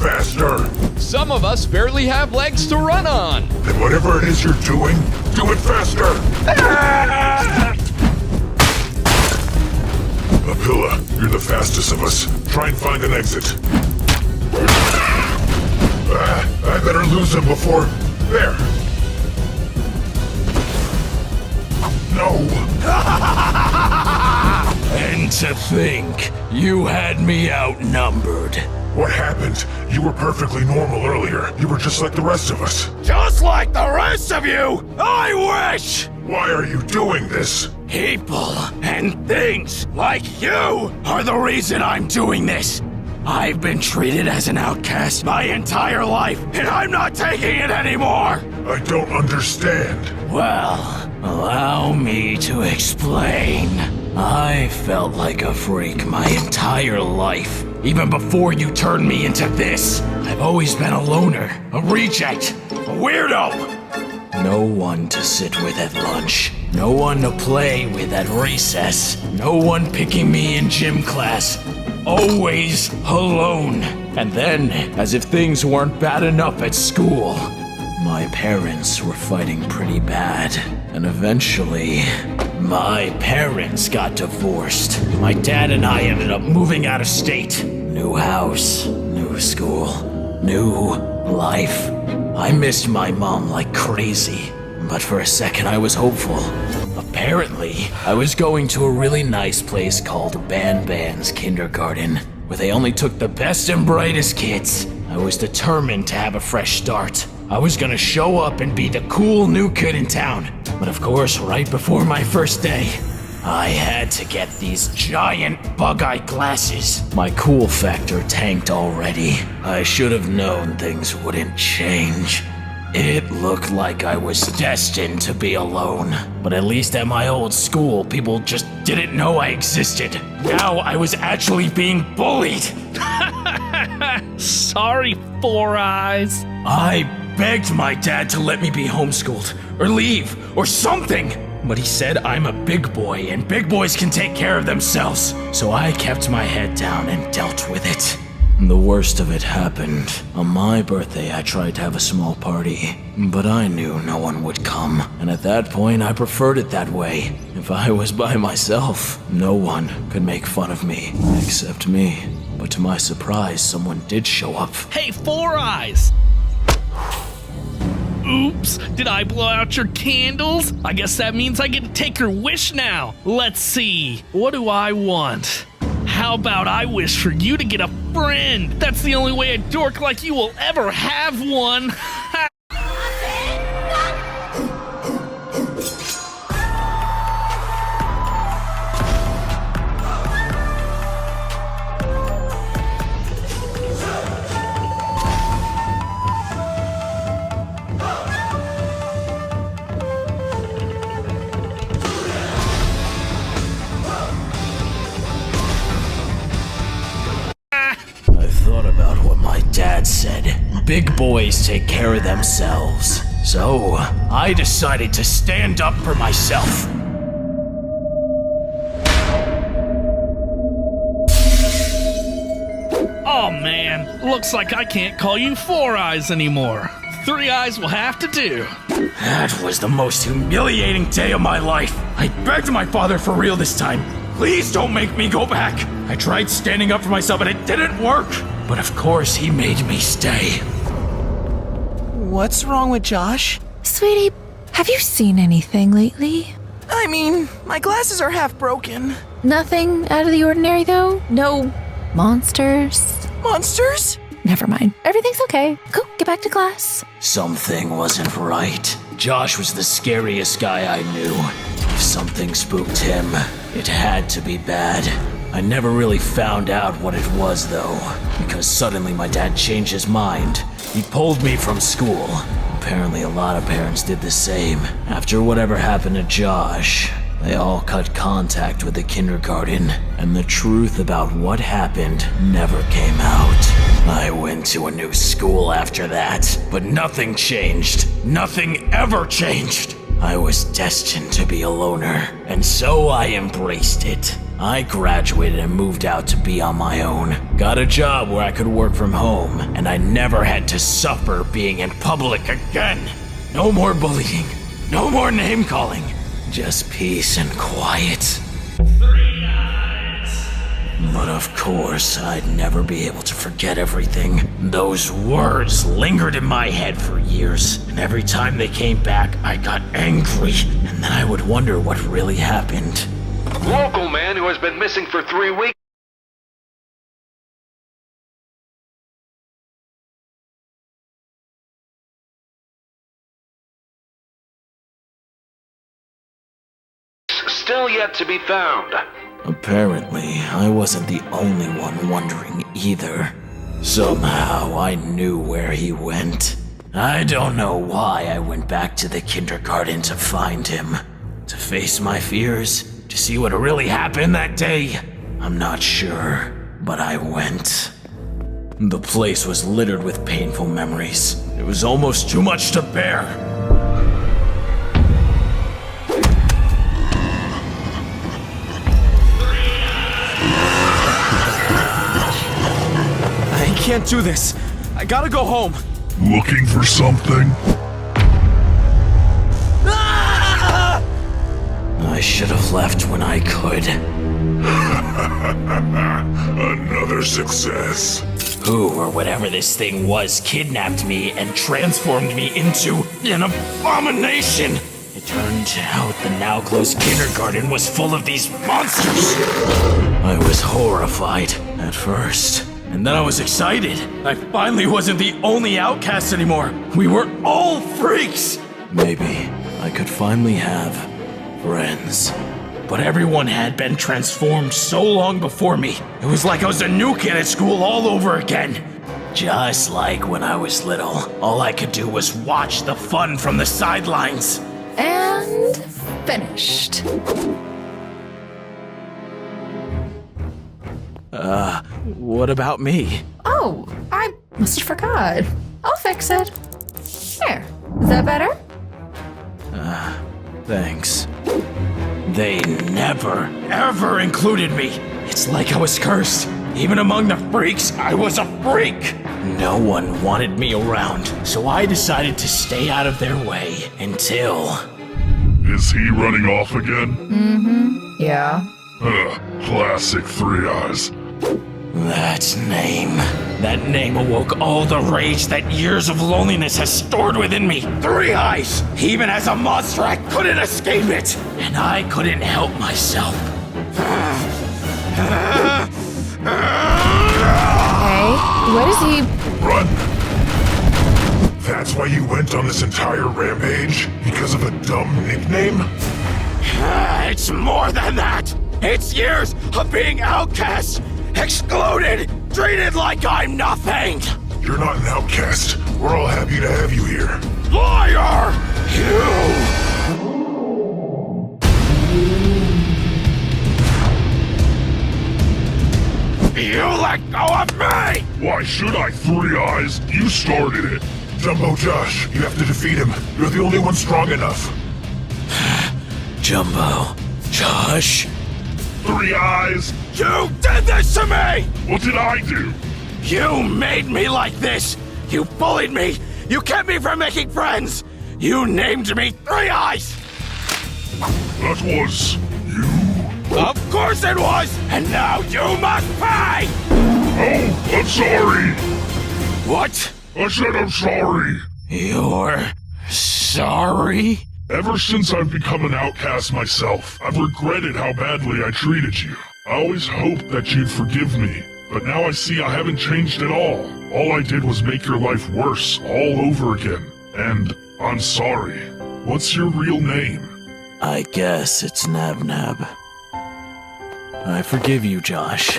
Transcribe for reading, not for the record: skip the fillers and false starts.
faster! Some of us barely have legs to run on. Then whatever it is you're doing, do it faster! Apilla, you're the fastest of us. Try and find an exit. I better lose him before... There! No! And to think, you had me outnumbered. What happened? You were perfectly normal earlier. You were just like the rest of us. Just like the rest of you, I wish! Why are you doing this? People and things like you are the reason I'm doing this. I've been treated as an outcast my entire life, and I'm not taking it anymore! I don't understand. Well, allow me to explain. I felt like a freak my entire life. Even before you turned me into this, I've always been a loner, a reject, a weirdo. No one to sit with at lunch. No one to play with at recess. No one picking me in gym class. Always alone. And then, as if things weren't bad enough at school, my parents were fighting pretty bad. And eventually, my parents got divorced. My dad and I ended up moving out of state. New house, new school, new life. I missed my mom like crazy, but for a second I was hopeful. Apparently, I was going to a really nice place called Ban's Kindergarten, where they only took the best and brightest kids. I was determined to have a fresh start. I was gonna show up and be the cool new kid in town. But of course, right before my first day, I had to get these giant bug-eye glasses. My cool factor tanked already. I should have known things wouldn't change. It looked like I was destined to be alone. But at least at my old school, people just didn't know I existed. Now I was actually being bullied. Sorry, Four Eyes. I begged my dad to let me be homeschooled, or leave, or something. But he said I'm a big boy, and big boys can take care of themselves. So I kept my head down and dealt with it. The worst of it happened. On my birthday, I tried to have a small party, but I knew no one would come. And at that point, I preferred it that way. If I was by myself, no one could make fun of me, except me. But to my surprise, someone did show up. Hey, Four Eyes! Oops, did I blow out your candles? I guess that means I get to take your wish now. Let's see, what do I want? How about I wish for you to get a friend? That's the only way a dork like you will ever have one. Dad said, big boys take care of themselves. So, I decided to stand up for myself. Oh man, looks like I can't call you Four Eyes anymore. Three Eyes will have to do. That was the most humiliating day of my life. I begged my father for real this time. Please don't make me go back. I tried standing up for myself and it didn't work. But of course he made me stay. What's wrong with Josh? Sweetie, have you seen anything lately? I mean, my glasses are half broken. Nothing out of the ordinary, though? No monsters? Monsters? Never mind. Everything's okay. Go, get back to class. Something wasn't right. Josh was the scariest guy I knew. If something spooked him, it had to be bad. I never really found out what it was, though, because suddenly my dad changed his mind. He pulled me from school. Apparently a lot of parents did the same. After whatever happened to Josh, they all cut contact with the kindergarten, and the truth about what happened never came out. I went to a new school after that, but nothing changed. Nothing ever changed. I was destined to be a loner, and so I embraced it. I graduated and moved out to be on my own. Got a job where I could work from home, and I never had to suffer being in public again. No more bullying, no more name calling, just peace and quiet. But of course, I'd never be able to forget everything. Those words lingered in my head for years, and every time they came back, I got angry, and then I would wonder what really happened. Local man who has been missing for 3 weeks still yet to be found. Apparently, I wasn't the only one wondering either. Somehow, I knew where he went. I don't know why I went back to the kindergarten to find him. To face my fears, to see what really happened that day. I'm not sure, but I went. The place was littered with painful memories. It was almost too much to bear. I can't do this. I gotta go home. Looking for something? I should have left when I could. Another success. Who or whatever this thing was kidnapped me and transformed me into an abomination. It turned out the now closed kindergarten was full of these monsters. I was horrified at first, and then I was excited. I finally wasn't the only outcast anymore. We were all freaks. Maybe I could finally have friends. But everyone had been transformed so long before me. It was like I was a new kid at school all over again. Just like when I was little, all I could do was watch the fun from the sidelines. And finished. What about me? Oh, I must have forgot. I'll fix it. There. Is that better? Thanks. They never, ever included me. It's like I was cursed. Even among the freaks, I was a freak. No one wanted me around, so I decided to stay out of their way until... Is he running off again? Yeah. Classic Three Eyes. That name awoke all the rage that years of loneliness has stored within me. 3 Eyes! Even as a monster, I couldn't escape it. And I couldn't help myself. Hey, what is he? Run! That's why you went on this entire rampage? Because of a dumb nickname? It's more than that. It's years of being outcast, excluded, treated like I'm nothing. You're not an outcast. We're all happy to have you here. Liar! You let go of me! Why should I, Three Eyes? You started it. Jumbo Josh, you have to defeat him. You're the only one strong enough. Jumbo, Josh, Three Eyes! you did this to me! What did I do? You made me like this! You bullied me! You kept me from making friends! You named me 3 Eyes! That was you? Of course it was! And now you must pay! Oh, I'm sorry! What? I said I'm sorry! You're sorry? Ever since I've become an outcast myself, I've regretted how badly I treated you. I always hoped that you'd forgive me, but now I see I haven't changed at all. All I did was make your life worse all over again. And I'm sorry. What's your real name? I guess it's Nabnab. I forgive you, Josh.